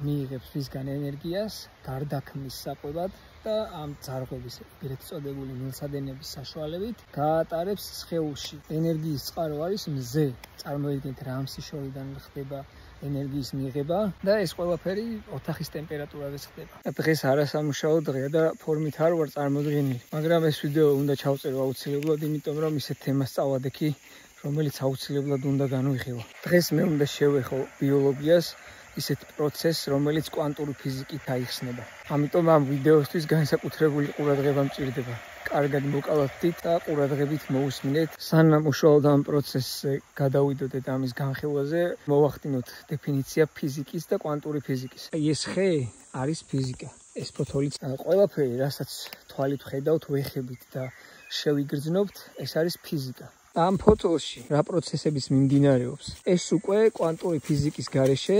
მიიღებს ვისგან ენერგიას გარდაქმნის საკვებად და ამ ძარღვების ეგრეთ წოდებული მილსადენების საშუალებით გაატარებს სხეულში. ენერგიის წყარო არის მზე. წარმოიდგინეთ რა ამ სიშორიდან ხდება ენერგიის მიღება და ეს ყველაფერი ოთახის ტემპერატურაზე ხდება. დღეს არასამუშაო დღეა და ფორმით არ ვარ წარმოდგენილი, მაგრამ ეს ვიდეო უნდა ჩავწერო აუცილებლად, იმიტომ რომ ისეთ თემას წავადექი, რომელიც აუცილებლად უნდა განვიხილო. დღეს მე უნდა შევეხო ბიოლოგიას, ისეთ პროცესს, რომელიც კვანტური ფიზიკით აიხსნება. ამიტომ ამ ვიდეოსთვის განსაკუთრებული ყურადღება მჭირდება. კარგად მოკალათდით და ყურადღებით მოусმინეთ. სანამ უშუალოდ ამ პროცესზე გადავიდოდეთ და ამის განხილვაზე, მოვახდინოთ დეფინიცია ფიზიკის და კვანტური ფიზიკის. ეს ხე არის ფიზიკა. ეს ფოთოლიც ყველაფერი, რასაც თვალით ვხედავთ, ვეხებით და შევიგრძნობთ, ეს არის ფიზიკა. ამ ფოთოლში რა პროცესების მიმდინარეობს? ეს უკვე კვანტური ფიზიკის გარეშე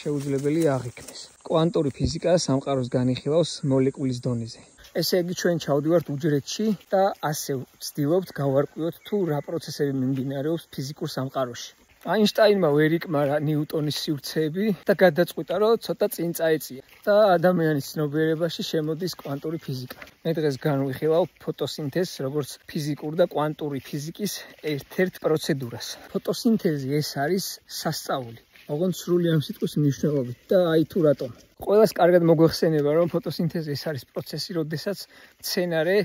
შეუძლებელი აღიქმეს. კვანტური ფიზიკა სამყაროს განიხილავს მოლეკულის დონეზე. ესე იგი ჩვენ ჩავდივართ უჯრედში და ასე ვცდილობთ გავარკვიოთ თუ რა პროცესები მიმდინარეობს ფიზიკურ სამყაროში. აინშტაინმა ვერ იკმარა ნიუტონის სივრცეები და გადაწყვიტა, რომ ცოტა წინ წაეწია და ადამიანის ცნობიერებაში შემოდის კვანტური ფიზიკა. მე დღეს განვიხილავ ფოტოსინთეზს, როგორც ფიზიკურ და კვანტური ფიზიკის ერთ-ერთ პროცედურას. ფოტოსინთეზი ეს არის სასწაული. ოღონდ სრული ამ სიტყვის მნიშვნელობით და აი თუ რატომ. ყველას კარგად მოგვეხსენება, რომ ფოტოსინთეზი ეს არის პროცესი, როდესაც მცენარე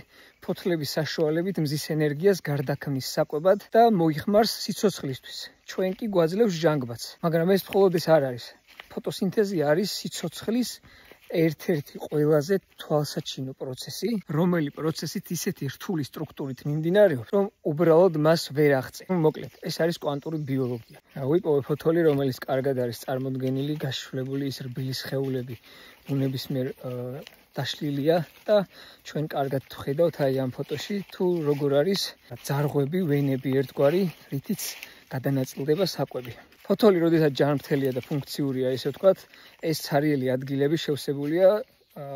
ფოთლების საშუალებით მზის ენერგიას გარდაქმნის საკვებად და მოიხმარს სიცოცხლისთვის. ჩვენ კი გვაძლევს ჟანგბადს, მაგრამ ეს მხოლოდ ეს არ არის. ფოტოსინთეზი არის სიცოცხლის ერთ-ერთი ყველაზე თვალსაჩინო პროცესი, რომელი პროცესით ისეთი რთული სტრუქტურით მიმდინარეობს, რომ უბრალოდ მას ვერ აღწევ. მოკლედ, ეს არის კვანტური ბიოლოგია. ვიპოვე ფოთოლი, რომელიც კარგად არის წარმოდგენილი, გაშლებული ის რბილი სხეულები ბუნებისმიერ დაშლილია და ჩვენ კარგად ვხედავთ აი ამ ფოტოში თუ როგორ არის ძარღვები, ვენები ერთგვარი, რითიც გადანაწილდება საკვები. ფოთოლი, როდესაც ჯანმრთელია და ფუნქციურია, ესე ვთქვათ, ეს ცარიელი ადგილები შევსებულია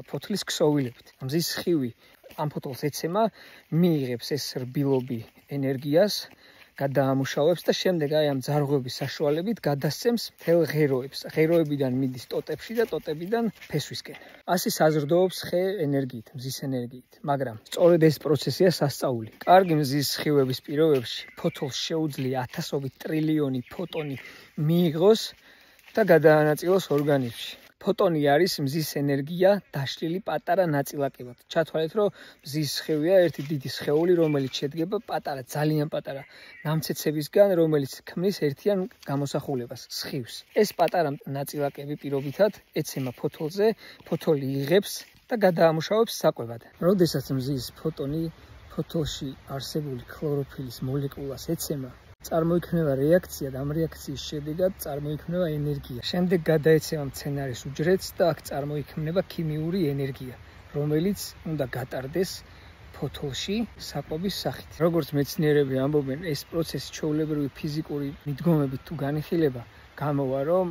ფოთლის ქსოვილებით. მზის სხივი ამ ფოთოლს ეცემა, მიიღებს ეს რბილობი ენერგიას, გადაამუშავებს და შემდეგ აი ამ ძარღვების საშუალებით გადასცემს მთელ ღეროებს. ღეროებიდან მიდის ტოტებში და ტოტებიდან ფესვისკენ. ასე საზრდოობს ხე ენერგიით, მზის ენერგიით. მაგრამ სწორედ ეს პროცესია სასწაული. კარგი მზის სხივების პირობებში ფოთოლს შეუძლია ათასობით ტრილიონი ფოტონი მიიღოს და გადაანაწილოს ორგანიზმში. ფოტონი არის მზის ენერგია დაშლილი პატარა ნაწილაკებად. ჩათვალეთ, რომ მზის სხივია ერთი დიდი სხეული, რომელიც შედგება პატარა, ძალიან პატარა ნამცეცებისგან, რომელიც ქმნის ერთიან გამოსახულებას, სხივს. ეს პატარა ნაწილაკები პირობითად ეცემა ფოთოლზე, ფოთოლი იღებს და გადაამუშავებს საკვებად. როდესაც მზის ფოტონი ფოთოლში არსებული ქლოროფილის მოლეკულას ეცემა, წარმოიქმნება რეაქცია და ამ რეაქციის შედეგად წარმოიქმნება ენერგია. შემდეგ გადაეცემა მცენარის უჯრედს და აქ წარმოიქმნება ქიმიური ენერგია, რომელიც უნდა გატარდეს ფოთოლში საკვების სახით. როგორც მეცნიერები ამბობენ, ეს პროცესი ჩვეულებრივი ფიზიკური მიდგომებით თუ განიხილება, გამოვა, რომ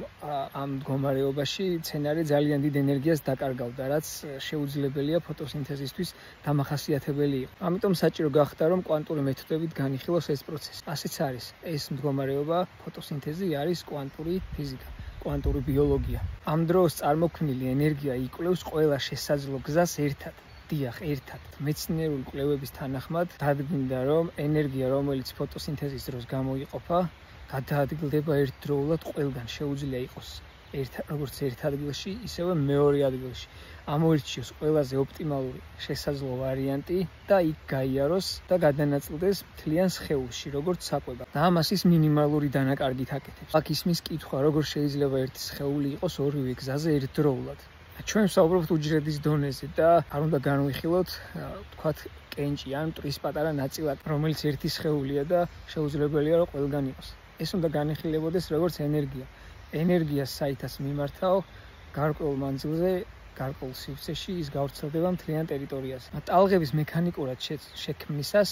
ამ მდგომარეობაში მცენარე ძალიან დიდ ენერგიას დაკარგავდა, რაც შეუძლებელია ფოტოსინთეზისთვის დამახასიათებელი იყო. ამიტომ საჭირო გახდა, რომ კვანტური მეთოდებით განიხილოს ეს პროცესი. ასეც არის. ეს მდგომარეობა, ფოტოსინთეზი არის კვანტური ფიზიკა, კვანტური ბიოლოგია. ამ დროს წარმოქმნილი ენერგია იკვლევს ყველა შესაძლო გზას ერთად. დიახ, ერთად. მეცნიერული კვლევების თანახმად დადგინდა, რომ ენერგია, რომელიც ფოტოსინთეზის დროს გამოიყოფა, გადაადგილდება ერთდროულად ყველგან. შეუძლია იყოს როგორც ერთ ადგილში, ისევე მეორე ადგილში. ამოირჩიოს ყველაზე ოპტიმალური შესაძლო ვარიანტი და იქ გაიაროს და გადანაწილდეს მთლიან სხეულში, როგორც საკვება. და ამას ის მინიმალური დანაკარგით აკეთებს. აქ ისმის კითხვა, როგორ შეიძლება ერთი სხეული იყოს ორივე გზაზე ერთდროულად. ჩვენ ვსაუბრობთ უჯრედის დონეზე და არ უნდა განვიხილოთ, ვთქვათ, კენჭი ან მტვრის პატარა ნაწილაკი, რომელიც ერთი სხეულია და შეუძლებელია, რომ ყველგან იყოს. ეს უნდა განიხილებოდეს როგორც ენერგია. ენერგიას საითას მიმართავ გარკვეულ მანძილზე, გარკვეულ სივრცეში ის გავრცელდება მთლიან ტერიტორიაზე. ტალღების მექანიკურად შექმნისას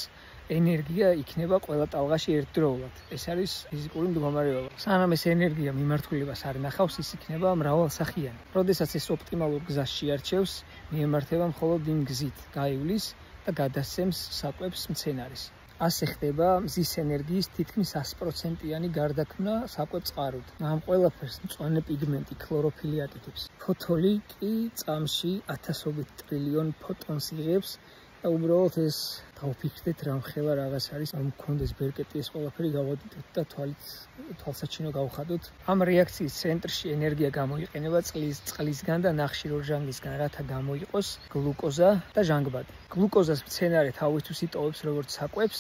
ენერგია იქნება ყველა ტალღაში ერთდროულად. ეს არის ფიზიკური მდგომარეობა. სანამ ეს ენერგია მიმართულებას არ ნახავს, ის იქნება მრავალსახიანი. როდესაც ეს ოპტიმალურ გზას შეარჩევს, მიემართება მხოლოდ იმ გზით, გაივლის და გადასცემს საკვებს მცენარის. ასე ხდება მზის ენერგიის თითქმის 100%-იანი გარდაქმნა საკვებ წყაროდ. ამ ყველაფერს მწვანე პიგმენტი ქლოროფილი აკეთებს. ფოთოლი კი წამში 1000-ობით ტრილიონ ფოტონს იღებს და უბრალოდ ეს დავფიქრდეთ რა მხელა რაღაც არის, რომ მქონდეს ბერკეტი ეს ყველაფერი გავადიდოთ და თვალსაჩინო გავხადოთ. ამ რეაქციის ცენტრში ენერგია გამოიყენება წყლისგან და ნახშირორჟანგისგან, რათა გამოიყოს გლუკოზა და ჟანგბადი. გლუკოზას მცენარე თავისთვის იტოვებს როგორც საკვებს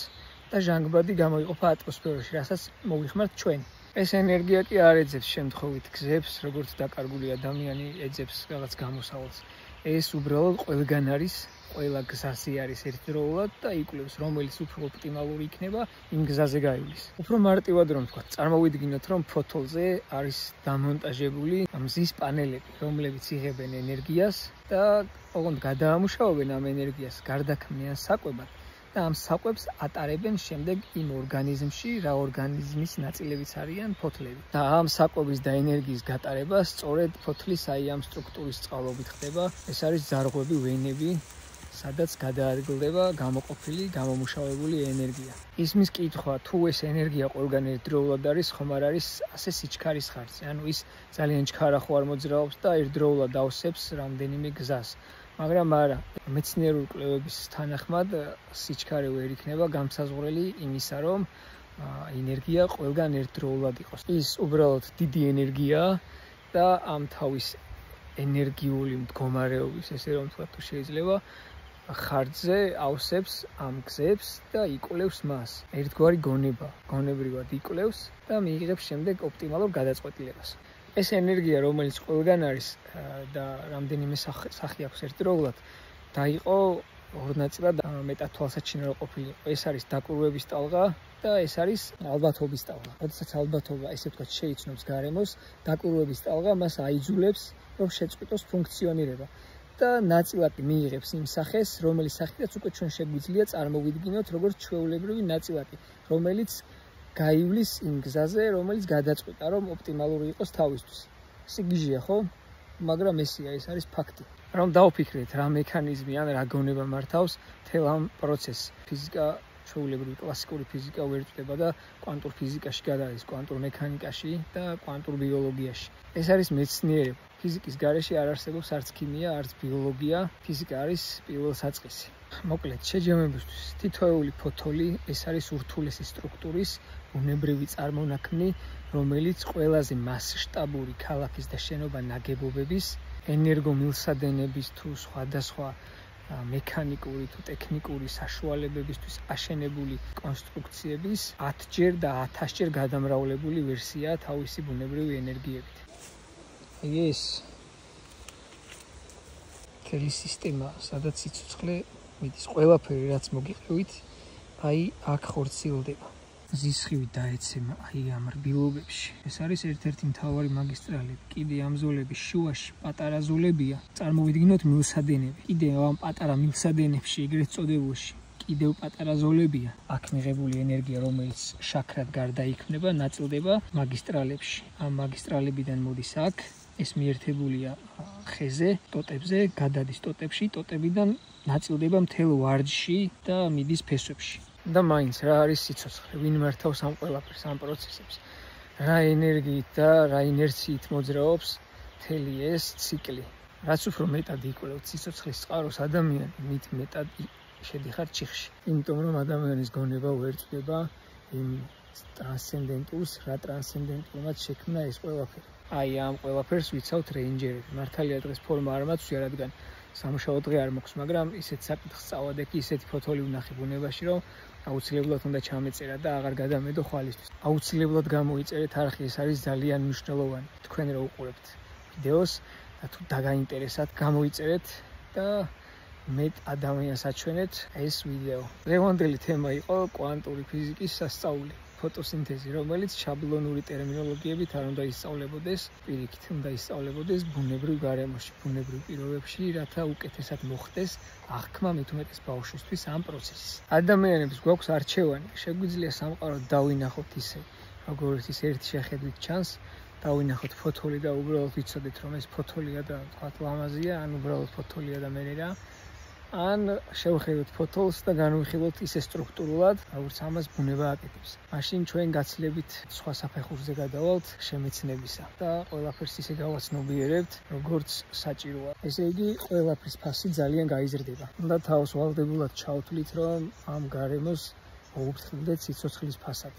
და ჟანგბადი გამოიყოფა ატმოსფეროში, რასაც მოვიხმართ ჩვენ. ეს ენერგია კი არ ეძებს შემთხვევით გზებს, როგორც დაკარგული ადამიანი ეძებს რაღაც გამოსავალს. ეს უბრალოდ ყველგან არის, ყველა გზაზე არის ერთდროულად და იკვლევს, რომელიც უფრო ოპტიმალური იქნება იმ გზაზე გაივლის. უფრო მარტივად რომ ვთქვა, წარმოვიდგინოთ, რომ ფოთოლზე არის დამონტაჟებული მზის პანელები, რომლებიც იღებენ ენერგიას და ოღონდ გადაამუშავებენ ამ ენერგიას გარდაქმნიან საკვებად და ამ საკვებს ატარებენ შემდეგ იმ ორგანიზმში, რა ორგანიზმის ნაწილებიც არიან ფოთლები. და ამ საკვების და ენერგიის გატარება სწორედ ფოთლის აი ამ სტრუქტურის წყალობით ხდება. ეს არის ძარღვები, ვენები, სადაც გადაადგილდება გამოყოფილი, გამომუშავებული ენერგია. ისმის კითხვა, თუ ეს ენერგია ყველგან ერთდროულად არის, ხომ არ არის ასე სიჩქარის ხარჯზე. ანუ ის ძალიან ჩქარა ხო არ მოძრაობს და ერთდროულად ავსებს რამდენიმე გზას. მაგრამ არა, მეცნიერული კვლევების თანახმად სიჩქარე ვერ იქნება გამსაზღვრელი იმისა, რომ ენერგია ყველგან ერთდროულად იყოს. ის უბრალოდ დიდი ენერგიაა და ამ თავის ენერგიული მდგომარეობის, ესე რომ ვთქვათ, თუ შეიძლება ხარჯზე ავსებს ამ გზებს და იკვლევს მას. ერთგვარი გონება, გონებრივად იკვლევს და მიიღებს შემდეგ ოპტიმალურ გადაწყვეტილებას. ეს ენერგია, რომელიც ყველგან არის და რამდენიმე სახი აქვს ერთდროულად, დაიყო ორ ნაწილად მეტად თვალსაჩინო რა ყოფილიყო. ეს არის დაკვირვების ტალღა და ეს არის ალბათობის ტალღა. როდესაც ალბათობა, ესე ვთქვათ, შეიცნობს გარემოს, დაკვირვების ტალღა მას აიძულებს, რომ შეწყვიტოს ფუნქციონირება. და ნაწილაკი მიიღებს იმ სახეს, რომელიც სახითაც უკვე ჩვენ შეგვიძლია წარმოვიდგინოთ, როგორც ჩვეულებრივი ნაწილაკი, რომელიც გაივლის იმ გზაზე, რომელიც გადაწყვიტა, რომ ოპტიმალური იყოს თავისთვის. ეს გიჟია, ხო? მაგრამ ესია, ეს არის ფაქტი. რომ დავფიქრეთ, რა მექანიზმი ან რა გონება მართავს მთელ ამ პროცესს. ფიზიკა, ჩვეულებრივი კლასიკური ფიზიკა უერთდება და კვანტურ ფიზიკაში გადადის, კვანტურ მექანიკაში და კვანტურ ბიოლოგიაში. ეს არის მეცნიერება. ფიზიკის გარეშე არ არსებობს არც ქიმია, არც ბიოლოგია. ფიზიკა არის პირველსაწყისი. მოკლედ, შეჯამებისთვის, თითოეული ფოთოლი ეს არის ურთულესი სტრუქტურის ბუნებრივი წარმონაქმნი, რომელიც ყველაზე მასშტაბური ქალაქის და შენობა ნაგებობების, ენერგომილსადენების თუ სხვადასხვა მექანიკური თუ ტექნიკური საშუალებებისთვის აშენებული კონსტრუქციების 10-ჯერ და 1000-ჯერ გადამრავლებული ვერსიაა თავისი ბუნებრივი ენერგიებით. ეს მთელი სისტემა, სადაც სიცოცხლე მიდის, ყველაფერი რაც მოგიყევით, აი აქ ხორციელდება. ზისხივი დაეცემა აი ამ რბილობებში. ეს არის ერთ-ერთი მთავარი მაგისტრალი. კიდე ამ ზოლების შუაში პატარა ზოლებია. წარმოვიდგინოთ მილსადენები. კიდე ამ პატარა მილსადენებში, ეგრეთ წოდებულში, კიდევ პატარა ზოლებია. აქ მიღებული ენერგია, რომელიც შაქრად გარდაიქმნება, ნაწილდება მაგისტრალებში. ამ მაგისტრალებიდან მოდის აქ. ეს მიერთებულია ხეზე, ტოტებზე, გადადის ტოტებში, ტოტებიდან ნაწილდება მთელ ვარჯში და მიდის ფესვებში. და მაინც რა არის სიცოცხლე? ვინ მართავს ამ ყველაფერს, ამ პროცესებს? რა ენერგიით და რა ინერციით მოძრაობს მთელი ეს ციკლი? რაც უფრო მეტად იკვლევთ სიცოცხლის წყაროს ადამიანი, მით მეტად შედიხარ ჩიხში. იმიტომ რომ ადამიანის გონება უერთდება იმ ტრანსცენდენტულს, რა ტრანსცენდენტულმაც შექმნა ეს ყველაფერი. აი ამ ყველაფერს ვიცავთ რეინჯერები. მართალია დღეს ფორმა არ მაცვია, რადგან სამუშაო დღე არ მოქვს, მაგრამ ისეთ საკითხს წავადექი, ისეთი ფოთოლი ვნახე ბუნებაში, რომ აუცილებლად უნდა ჩამეწერა და აღარ გადამედო ხვალისთვის. აუცილებლად გამოიწერეთ არხი, ეს არის ძალიან მნიშვნელოვანი. თქვენ რო უყურებთ ვიდეოს და თუ დაგაინტერესათ, გამოიწერეთ და მეტ ადამიანს აჩვენეთ ეს ვიდეო. დღევანდელი თემა იყო კვანტური ფიზიკის სასწაული. ფოტოსინთეზი, რომელიც შაბლონური ტერმინოლოგიებით არ უნდა ისწავლებოდეს, პირიქით უნდა ისწავლებოდეს ბუნებრივ გარემოში, ბუნებრივ პირობებში, რათა უკეთესად მოხდეს აღქმა მithumetes ბავშვისთვის ამ პროცესის. ადამიანებს გვაქვს არჩევანი, შეგვიძლია სამყაროდ დავინახოთ ისე, როგორც ის ერთი შეხედვით ჩანს, დავინახოთ ფოთოლი და უბრალოდ ვიცოდეთ, რომ ეს ფოთოლია და თქვათ ლამაზია, ან უბრალოდ ფოთოლია და მერე რა. ან შევხედოთ ფოთოლს და განვიხილოთ ისე სტრუქტურულად, როგორც ამას ბუნება აკეთებს. მაშინ ჩვენ გაცილებით სხვა საფეხურზე გადავალთ შემეცნებისა და ყველაფერს ისე გავაცნობიერებთ, როგორც საჭიროა. ესე იგი, ყველაფრის ფასი ძალიან გაიზრდება. უნდა თავს ვალდებულად ჩავთვლით, რომ ამ გარემოს მოუფრთხილდეთ სიცოცხლის ფასად.